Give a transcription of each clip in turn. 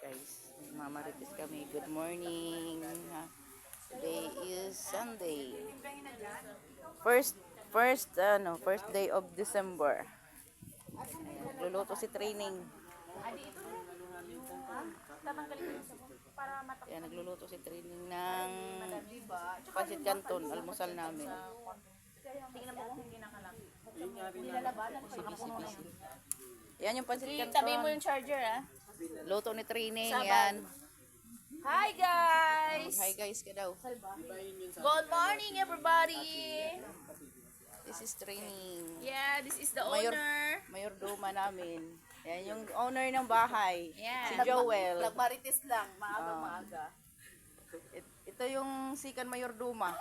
guys. Mamarites kami. Good morning. Today is Sunday. First day of December. Nagluluto si training. Yan, nagluluto si training ng pancit canton, almusal namin. Busy. Yan yung pancit canton. Tabi mo yung charger, ah. Luto ni training, yan. Hi, guys! Hi guys, ka daw. Good morning, everybody! This is training. Yeah, this is the owner. Mayordoma namin. Yan yung owner ng bahay. Yeah. Si Joel. Nagmarites lang, maaga. Ito yung sikan mayordoma.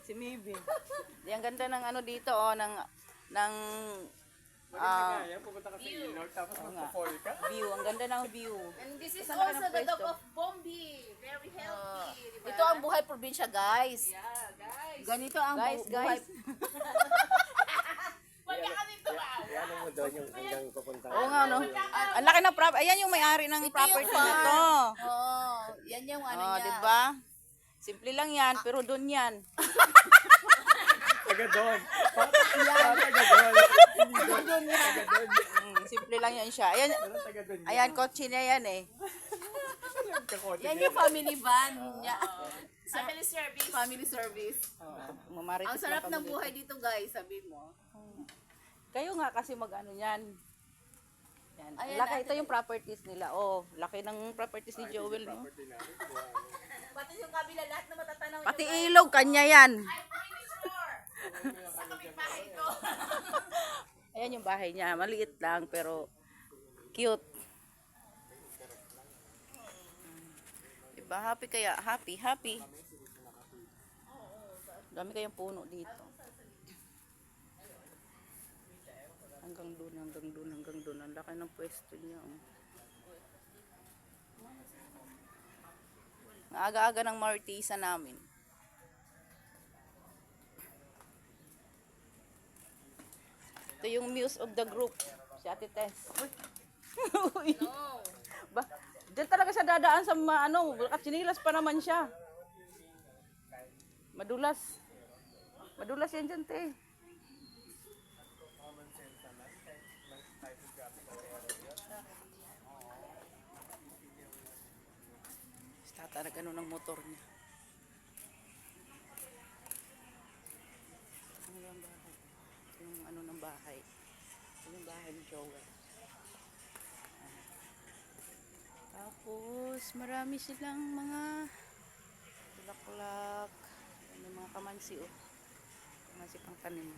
Si Maybe. Ang ganda ng ano dito, ng pupunta ka sa ilog, tapos magpo-fall ka. view. Ang ganda ng view. And this is Saan ka also the nagpwesto? dog of Bombi. Very healthy, diba? Ito ang buhay probinsya, guys. Yeah, guys. Ganito ang Guys. Huwag ka kami tumawa. Ano mo doon yung hanggang pupunta? Oo nga, no? Ang laki ng property. Ayan yung may-ari ng property na to. Oh, yan yung ano Oh, niya. diba? Simple lang yan, pero doon yan. Taga doon. Taga doon. Taga doon. Simple lang yan siya. Ayan, Pero taga doon. ayan, kotse na yan eh. Yan yung family van. Family service. Family service. Mamarites Ang sarap lang kami ng buhay dito, guys, sabi mo. Kayo nga kasi mag-ano yan. Yan. Ayan, Laki, ito yung properties nila. Oh, laki ng properties ni Joel, no? Pati yung kabila, lahat na matatanaw. Pati ilog, kanya yan. Sa kapitbahay ko. Ayan yung bahay niya. Maliit lang, pero cute. Diba? Happy kaya? Happy. Dami kayang puno dito. Hanggang doon. Ang laki ng pwesto niya. Oh. Ang aga-aga ng martisa namin. Ito yung muse of the group. Si Ate Tess. Uy. Ba, diyan talaga siya dadaan sa katsinilas pa naman siya. Madulas. Madulas yan dyan, te. Tata nag-ano ng motor niya. Ano yung bahay? Yung ano ng bahay. Yung bahay ni Joel. Tapos marami silang mga bulaklak. May mga kamansi, oh. Kamansi pang tanim.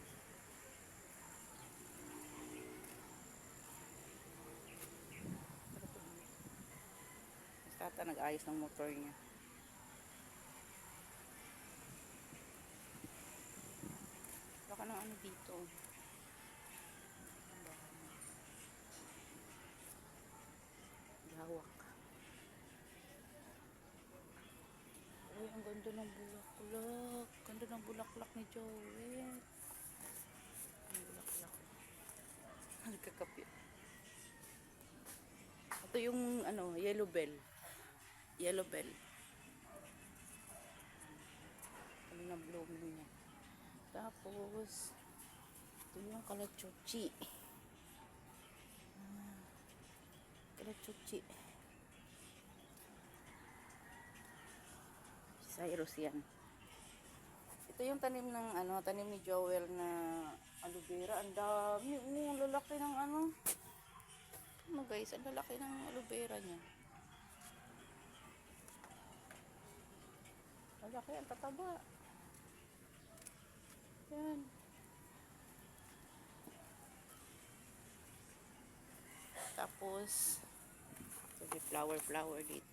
Tata nag-ayos ng motor niya. Baka ng ano dito. Gawak. Uy, ang ganda ng bulaklak. Ganda ng bulaklak ni Joel. Ang bulaklak. Nagkakapit. Ito yung yellow bell. Yellow bell. Ano na blooming niya. Tapos ito yung kalachuchi. Kalachuchi. Cyrus yan. Ito yung tanim ng tanim ni Joel na aloe vera. Ang dami. Ang lalaki ng guys, ang lalaki ng aloe vera niya. Malaki, ang tataba. Yan. Tapos, may flower dito.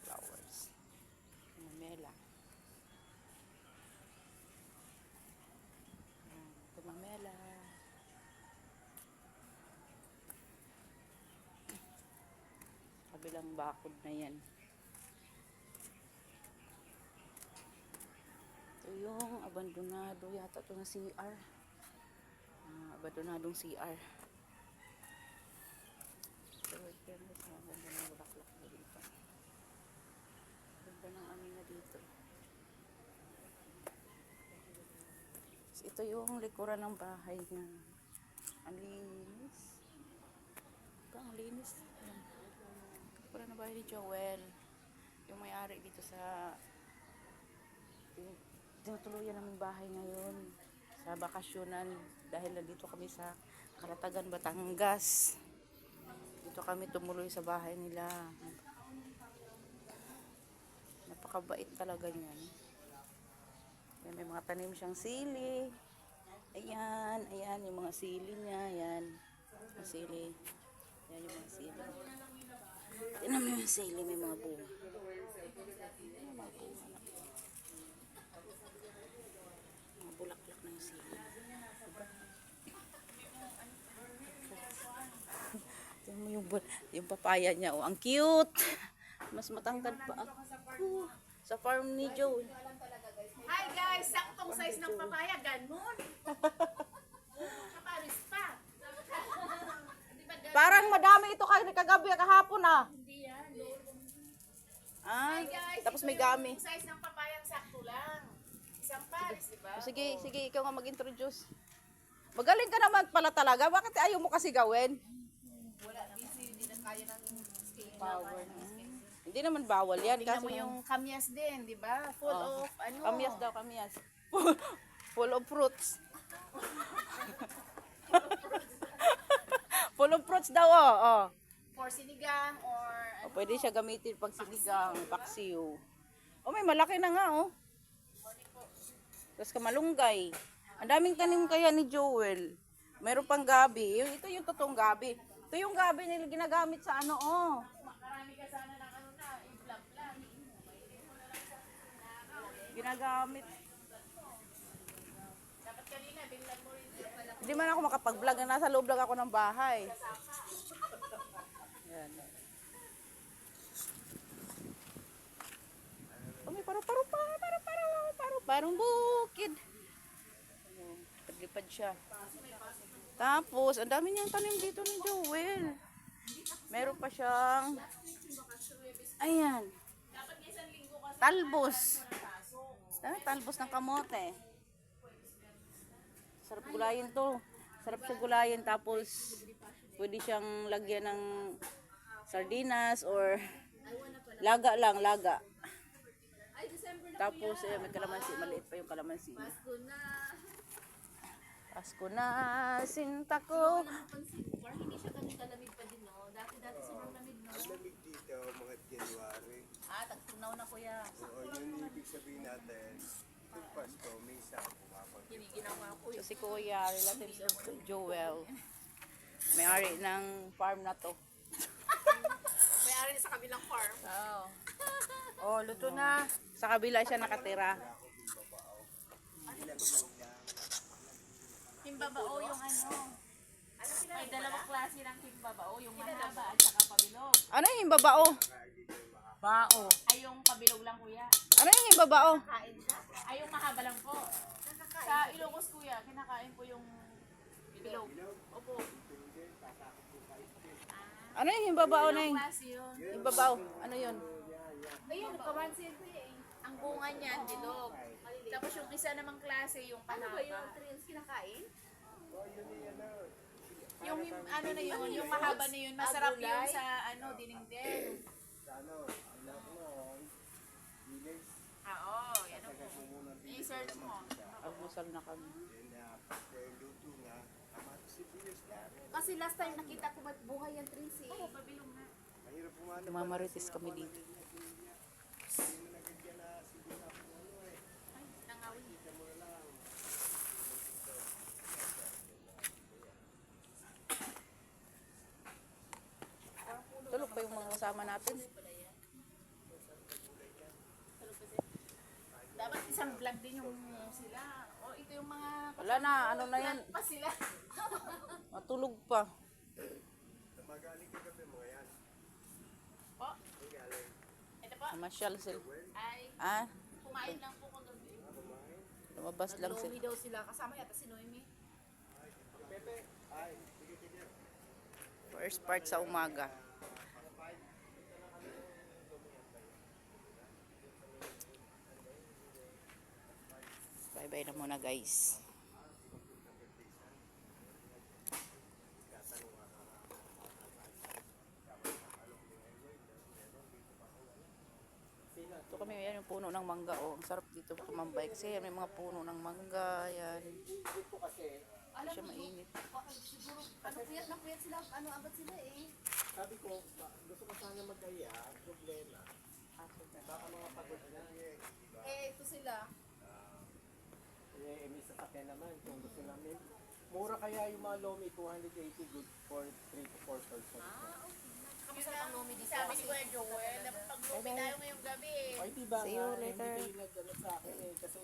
Flowers. Mamela. Ito mamela. Kabilang bakod na yan. Ito yung abandonado yata ito na CR. Abandonadong CR. Fairness, ganda ng bulaklak na dito. Ganda ng amin na dito. Ito yung likuran ng bahay niya. Ang linis. Ito, ang linis. Likuran ng bahay ni Joel. Yung may-ari dito sa tinutuluyan namin bahay ngayon. Sa bakasyonan. Dahil nandito kami sa Kalatagan, Batangas. Dito kami tumuloy sa bahay nila. Napakabait talaga niyan. May mga tanim siyang sili. Ayan, ayan yung mga sili niya. Ayan, yung sili. Ayan yung mga sili. Tignan mo yung sili, may mga bunga. May mga bunga na. Mga bulaklak na yung sili. Tignan mo yung papaya niya. Oh, ang cute! Mas matangkad pa ako. Sa farm ni Joe. Hi guys, saktong size ng papaya, ganun. Kaparis pa. Parang madami ito kagabi kahapon ah. Hindi yan. Ah, Guys, tapos ito may yung gami. size ng papayang sakto lang. Isang pares, di ba? Sige, sige, ikaw nga mag-introduce. Magaling ka naman pala talaga. Bakit ayaw mo kasi gawin? Wala, busy, hindi na kaya ng scale. Power. Hindi naman bawal yan. Tingnan Kaso mo yung kamyas din, di ba? Full of ano. kamyas daw, kamyas. Full of fruits. Full of fruits daw, oh. Oh. For sinigang or O, pwede siya gamitin pag sinigang, paksiw. Oh, may malaki na nga, oh. Tapos kamalunggay. Ang daming tanim kaya ni Joel. Meron pang gabi. Ito yung totoong gabi. Ito yung gabi nila ginagamit sa ano, oh. marami ka sana ng ano na, i-vlog lang. Ginagamit. Dapat kanina, binlog mo rin. Hindi man ako makapag-vlog. Nasa loob lang ako ng bahay. Yan. Oh, may parang bukid. Paglipad siya. Tapos, ang dami niyang tanim dito ni Joel. Meron pa siyang, ayan, talbos. Talbos ng kamote. Sarap gulayin to. Sarap siya gulayin. Tapos, pwede siyang lagyan ng sardinas or laga lang, laga. Tapos, may kalamansi. Maliit pa yung kalamansi. Pasko na, sinta ko. Hindi siya ganun kalamig pa din, no? Dati sobrang lamig, no? Ang lamig dito, mga January. Tagtunaw na kuya. Oo, yun yung ibig sabihin natin. Pag Pasko, minsan pumapag. Ginawa ko So, si Kuya, relatives of Joel. May-ari ng farm na to. May-ari sa kabilang farm. Oo. Oh, luto na. Sa kabila siya nakatira. Timbabao yung ano. May dalawang klase ng timbabao. Yung mahaba at saka pabilog. Ano yung babao? Bao. Ay yung pabilog lang kuya. Ano yung babao? Ay yung mahaba lang po. Sa Ilocos kuya, kinakain po yung bilog. Opo. Ano yung babao na yun? Klase yun. Yung babao. Ano yun? Ayun, kamansin ko eh. Ang bunga niyan, bilog. Tapos yung isa namang klase, yung panaba. Trins kinakain? Yung ano na yun, yung mahaba na yun, masarap yun sa ano, dinengdeng. Ano, anak mo, village, Oo, yan po. I-search mo. Almusal na kami. yun na, luto nga, kamatis si Pilis na. Kasi last time nakita ko ba't buhay yung trins eh. Oo, pabilog na. Mahirap pumanap. Mamarites kami dito. Nangawin. Tulog pa yung mga kasama natin. Dapat isang vlog din yung sila. O ito yung mga Wala na, ano na yan. pa sila. Matulog pa. Magaling ka gabi mga yan. Po, Magaling. ito po. Namasyal sila. Ay, Ah, kumain lang po kagabi. lumabas lang sila. Lomi daw sila. Kasama yata si Noemi. Pepe, ay, sige, sige. First part sa umaga. Bye-bye na muna guys. Ito kami, yan yung puno ng mangga. Oh, ang sarap dito tumambay. Kasi yan, may mga puno ng mangga. Yan. Hindi siya mainit. Siguro, puyat na puyat sila, agad sila eh. Sabi ko, gusto ko sana mag-aya, problema. Baka mga pagod na diba? Ito sila. May sasakyan naman kung gusto namin. Mura kaya yung mga lomi, 280 good for 3 to 4 persons. Kamasarap ang lomi dito. Sabi ni Kuya Joel, pag tayo ngayong gabi eh. Ay, diba See you nga, later. hindi kayo nag-ano sa akin eh, kasi